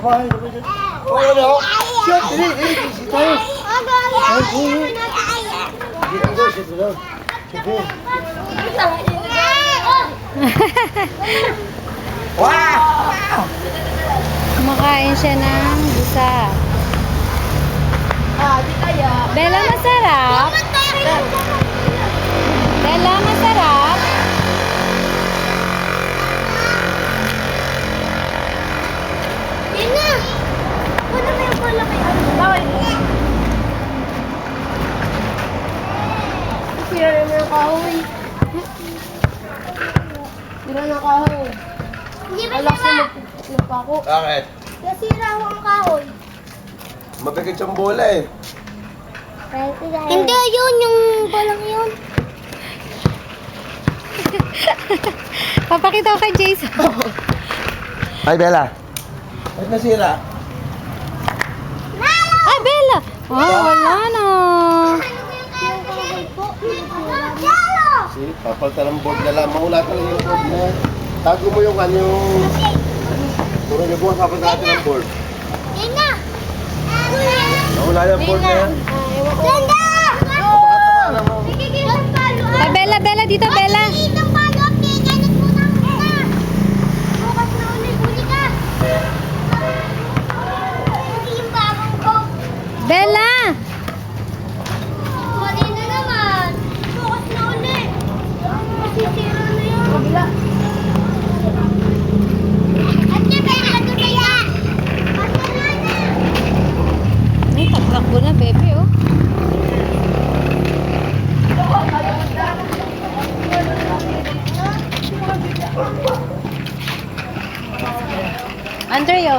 bahay. Oo, ano? Siya, dili, si tayo. Ay, buhi. Dito daw, siya daw. Sige. Wow! Kumakain siya ng busa. Di kaya. Bella, masarap. Bella, masarap. Yan na. Wala na yung pala kay ano. Bawal. Sira na yung kahoy. Sira na kahoy. Hindi ba sira? Nagpako. Bakit? Nasira ako ang kahoy. Mabigat yung bola eh. Hindi yun, yung balang yun. Papakita ko kay Jason. Ay, Bella. Ba't nasira? Ay, Bella. Oh, wala na. Si, papalta ng board na lang. Maula talaga yung board na yan. Tago mo yung ano yung... Puro niyo bukas papalta natin ng board. Yan na! Maula yung board na yan. Ganda! Alam mo. Ay, Bella, Bella, dito, Bella. Itong palo, ganit mo na muna. Bukas na ulit, huli ka. Hindi yung babang ko. Bella. Mali na naman. Bukas na ulit. Masisira na yun. Kabila. At yan, pwede ka tumaya. Masala na. Ay, takbo na, bebe, oh. Andrea,